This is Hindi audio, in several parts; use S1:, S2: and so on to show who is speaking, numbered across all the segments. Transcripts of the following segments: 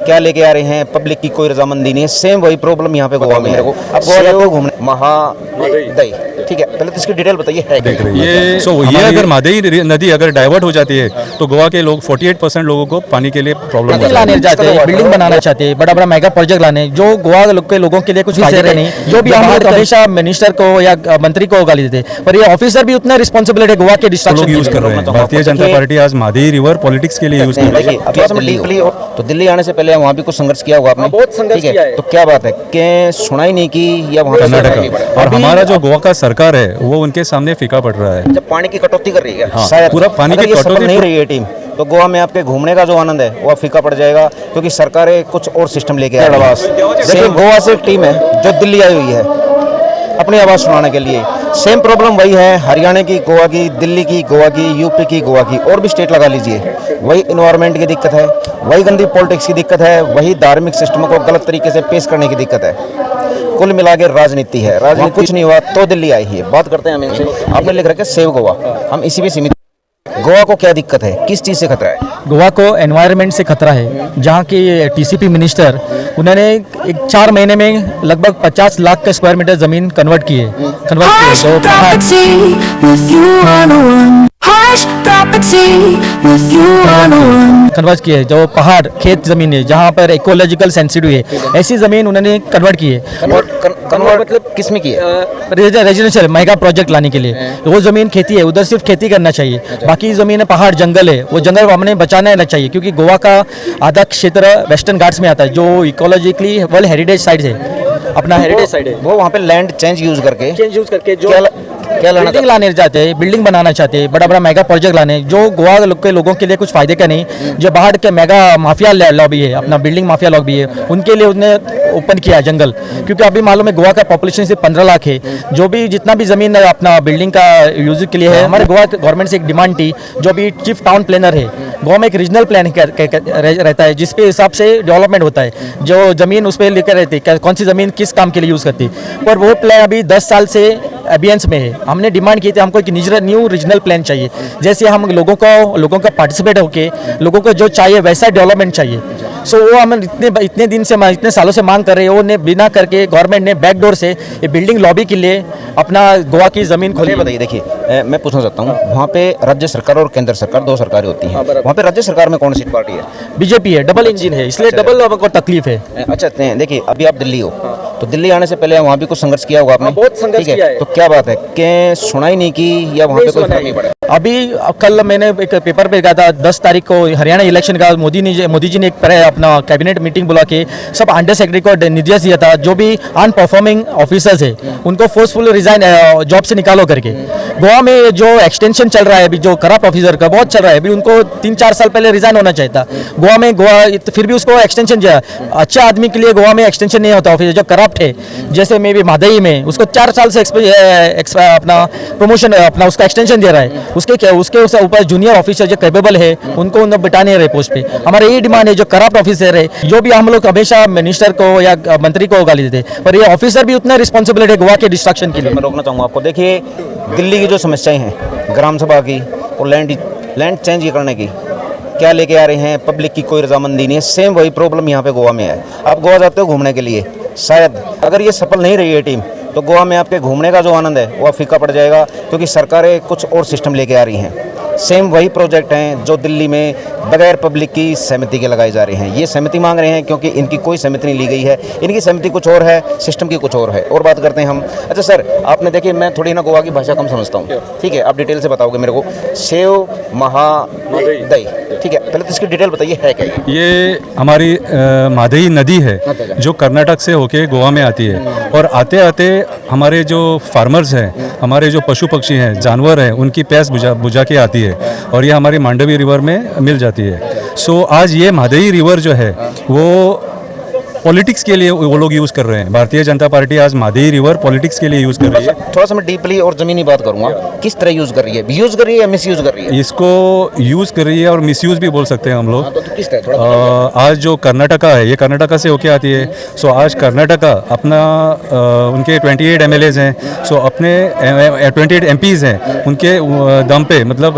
S1: क्या लेके आ रहे हैं, पब्लिक की कोई रजामंदी नहीं है। सेम वही प्रॉब्लम यहाँ पे गोवा में है। अब गोवा जाते हो घूमने महादई, ठीक है, पहले तो इसकी डिटेल बताइए है
S2: देख रही है। ये अगर मादई नदी अगर डाइवर्ट हो जाती है तो गोवा के लोग 48% लोगों को पानी के लिए प्रॉब्लम
S3: लाने जाते हैं, बिल्डिंग बनाना चाहते हैं, बड़ा बड़ा मेगा प्रोजेक्ट लाने, जो गोवा के लोगों के लिए कुछ फायदे रहे नहीं। जो भी हम लोग हमेशा मिनिस्टर को या मंत्री को गाली देते हैं, पर ये ऑफिसर भी उतना रिस्पॉन्सिबिलिटी है गोवा के डिस्ट्रक्शन
S2: यूज कर रहे हैं। भारतीय जनता पार्टी आज मादई रिवर पॉलिटिक्स के लिए यूज कर रही है।
S1: तो दिल्ली आने से पहले वहाँ भी कुछ संघर्ष किया होगा आपने?
S3: बहुत संघर्ष किया है।
S1: तो क्या बात है कि सुनाई नहीं की या वहाँ
S2: कर्नाटक और हमारा जो गोवा का सरकार है वो उनके सामने फीका पड़ रहा है।
S1: जब पानी की कटौती कर रही है,
S2: हाँ,
S1: शायद
S2: पूरा पानी की कटौती
S1: नहीं रही है टीम, तो गोवा में आपके घूमने का जो आनंद है वो फीका पड़ जाएगा, क्योंकि सरकारें कुछ और सिस्टम लेके आ रही है। देखिए गोवा से एक टीम है जो दिल्ली आई हुई है अपनी आवाज़ सुनाने के लिए। सेम प्रॉब्लम वही है हरियाणा की, गोवा की, दिल्ली की, गोवा की, यूपी की, गोवा की, और भी स्टेट लगा लीजिए। वही इन्वायरमेंट की दिक्कत है, वही गंदी पॉलिटिक्स की दिक्कत है, वही धार्मिक सिस्टम को गलत तरीके से पेश करने की दिक्कत है। कुल मिला के राजनीति है, राजनीति कुछ नहीं हुआ तो दिल्ली आई है। बात करते हैं हम, आपने लिख रखा है सेव गोवा, हम इसी भी सीमित। गोवा को क्या दिक्कत है, किस चीज़ से खतरा है?
S3: गोवा को एनवायरनमेंट से खतरा है। जहाँ की टीसीपी मिनिस्टर उन्होंने एक 4 महीने में लगभग 50 लाख का स्क्वायर मीटर जमीन कन्वर्ट किए कन्वर्ट किए जो पहाड़ खेत जमीन है जहाँ पर इकोलॉजिकल सेंसिटिव है, ऐसी जमीन उन्होंने कन्वर्ट की है।
S1: कन्वर्ट मतलब किस में की है?
S3: रेजिडेंशियल मेगा प्रोजेक्ट लाने के लिए। वो जमीन खेती है, उधर सिर्फ खेती करना चाहिए, बाकी जमीन है पहाड़ जंगल है, वो जंगल हमने बचाना चाहिए, क्योंकि गोवा का आधा क्षेत्र वेस्टर्न घाट्स में आता है जो इकोलॉजिकली वर्ल्ड हेरिटेज साइट है, अपना हेरिटेज साइट है।
S1: वो वहाँ पे लैंड चेंज यूज करके
S3: जो क्या बिल्डिंग लाने जाते हैं, बिल्डिंग बनाना चाहते हैं, बड़ा बड़ा मेगा प्रोजेक्ट लाने, जो गोवा के लोगों के लिए कुछ फायदे का नहीं। जो बाहर के मेगा माफिया लॉबी है, अपना बिल्डिंग माफिया लॉबी है, उनके लिए उसने ओपन किया जंगल, क्योंकि अभी मालूम है गोवा का पॉपुलेशन सिर्फ 15 लाख है। जो भी जितना भी जमीन अपना बिल्डिंग का यूज के लिए है, हमारे गोवा गवर्नमेंट से एक डिमांड थी, जो भी चीफ टाउन प्लानर है गोवा में एक रीजनल प्लान रहता है जिसपे हिसाब से डेवलपमेंट होता है, जो जमीन उस पर लेकर रहती है, कौन सी जमीन किस काम के लिए यूज करती है। पर वो प्लान अभी 10 साल से अभियान में है। हमने डिमांड की थी हमको एक न्यू रीजनल प्लान चाहिए, जैसे हम लोगों का पार्टिसिपेट होके लोगों को जो चाहिए वैसा डेवलपमेंट चाहिए। सो वो हम इतने सालों से मांग कर रहे हैं, वो ने बिना करके गवर्नमेंट ने बैकडोर से ये बिल्डिंग लॉबी के लिए अपना गोवा की जमीन खोली।
S1: बताइए, देखिए मैं पूछना चाहता हूँ, वहाँ पे राज्य सरकार और केंद्र सरकार 2 सरकारें होती हैं, वहाँ पे राज्य सरकार में कौन सी पार्टी है?
S3: बीजेपी है, डबल इंजन है, इसलिए डबल हमको तकलीफ है।
S1: अच्छा देखिए, अभी आप दिल्ली हो, तो दिल्ली आने से पहले वहाँ भी कुछ संघर्ष किया होगा आपने?
S3: बहुत संघर्ष किया है।
S1: तो क्या बात है कि सुनाई नहीं की या वहाँ पे कोई फर्क नहीं पड़ा?
S3: अभी कल मैंने एक पेपर पे गया था, 10 तारीख को हरियाणा इलेक्शन का मोदी जी ने एक अपना कैबिनेट मीटिंग बुला के सब अंडर सेक्रेटरी को निर्देश दिया था, जो भी अनपरफॉर्मिंग ऑफिसर्स है उनको फोर्सफुल रिजाइन जॉब से निकालो करके। गोवा में जो एक्सटेंशन चल रहा है अभी, जो करप्ट ऑफिसर का बहुत चल रहा है, अभी उनको 3-4 साल पहले रिजाइन होना चाहिए था। गोवा फिर भी उसको एक्सटेंशन दिया। अच्छा आदमी के लिए गोवा में एक्सटेंशन नहीं होता, ऑफिसर जो करप्ट है, जैसे मे भी मादई में उसको 4 साल से अपना प्रमोशन अपना उसका एक्सटेंशन दे रहा है। उसके ऊपर जूनियर ऑफिसर जो कैपेबल है उनको बिठाने रहे पोस्ट पे। हमारा यही डिमांड है, जो करप्ट ऑफिसर है, जो भी हम लोग हमेशा मिनिस्टर को या मंत्री को गाली देते, पर ये ऑफिसर भी उतना रिस्पॉन्सिबिलिटी है गोवा के डिस्ट्रक्शन के लिए।
S1: मैं रोकना चाहूँगा आपको। देखिए दिल्ली की जो समस्याएं हैं ग्राम सभा की और लैंड चेंज करने की, क्या लेके आ रहे हैं, पब्लिक की कोई रजामंदी नहीं है। सेम वही प्रॉब्लम यहाँ पे गोवा में है। आप गोवा जाते हो घूमने के लिए, शायद अगर ये सफल नहीं रही है टीम, तो गोवा में आपके घूमने का जो आनंद है वो फीका पड़ जाएगा, क्योंकि सरकारें कुछ और सिस्टम लेके आ रही हैं। सेम वही प्रोजेक्ट हैं जो दिल्ली में बगैर पब्लिक की सहमति के लगाए जा रहे हैं। ये सहमति मांग रहे हैं क्योंकि इनकी कोई सहमति नहीं ली गई है, इनकी सहमति कुछ और है, सिस्टम की कुछ और है। और बात करते हैं हम। अच्छा सर, आपने देखिए मैं थोड़ी ना गोवा की भाषा कम समझता हूँ, ठीक है, आप डिटेल से बताओगे मेरे को। सेव महादई, ठीक है, पहले तो इसकी डिटेल बताइए है क्या?
S2: ये हमारी मादई नदी है जो कर्नाटक से होके गोवा में आती है, और आते आते हमारे जो फार्मर्स हैं, हमारे जो पशु पक्षी हैं, जानवर हैं, उनकी प्यास बुझा के आती है, और ये हमारी मांडवी रिवर में मिल जाती है। सो आज ये मादई रिवर जो है वो पॉलिटिक्स के लिए वो लोग यूज़ कर रहे हैं। भारतीय जनता पार्टी आज मादेई रिवर पॉलिटिक्स के लिए यूज़ कर रही है।
S1: थोड़ा सा मैं डीपली और ज़मीनी बात करूँगा, किस तरह यूज़ कर रही है? यूज़ कर रही है या मिस यूज़ कर रही है?
S2: इसको यूज़ कर रही है और मिसयूज़ भी बोल सकते हैं हम लोग।
S1: तो किस तरह थोड़ा बताइए।
S2: आज जो कर्नाटका है, ये कर्नाटका से होके आती है। सो आज कर्नाटका अपना उनके 28 MLAs हैं, सो अपने 28 MPs हैं, उनके दम पे मतलब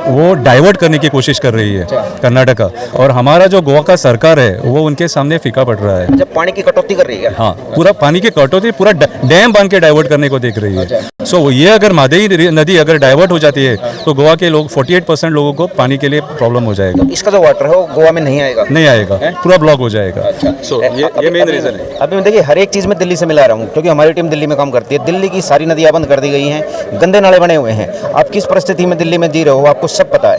S2: वो डाइवर्ट करने की कोशिश कर रही है कर्नाटका। और हमारा जो गोवा का सरकार है वो उनके सामने फीका पड़ रहा है।
S1: जब पानी की कटौती कर रही है,
S2: हाँ, पूरा पानी की कटौती, पूरा डैम बांध के डाइवर्ट करने को देख रही है। सो ये अगर मादेई नदी अगर डाइवर्ट हो जाती है तो गोवा के लोग 48% लोगों को पानी के लिए प्रॉब्लम हो जाएगा।
S1: इसका जो वाटर है वो गोवा में नहीं आएगा,
S2: नहीं आएगा, पूरा ब्लॉक हो जाएगा। सो ये मेन रीज़न है।
S1: अभी मैं देखिए हर एक चीज़ में दिल्ली से मिला रहा हूँ, क्योंकि हमारी टीम दिल्ली में काम करती है। दिल्ली की सारी नदियाँ बंद कर दी गई हैं, गंदे नाले बने हुए हैं। आप किस परिस्थिति में दिल्ली में जी रहे हो आपको सब पता है।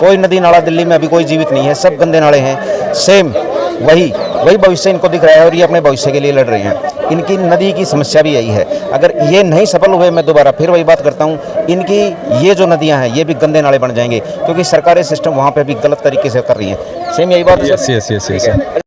S1: कोई नदी नाला दिल्ली में अभी कोई जीवित नहीं है, सब गंदे नाले हैं। सेम वही भविष्य इनको दिख रहा है और ये अपने भविष्य के लिए लड़ रहे हैं। इनकी नदी की समस्या भी यही है। अगर ये नहीं सफल हुए, मैं दोबारा फिर वही बात करता हूँ, इनकी ये जो नदियाँ हैं ये भी गंदे नाले बन जाएंगे, क्योंकि सरकारी सिस्टम वहाँ पे भी गलत तरीके से कर रही है। सेम यही बात है।
S2: यस।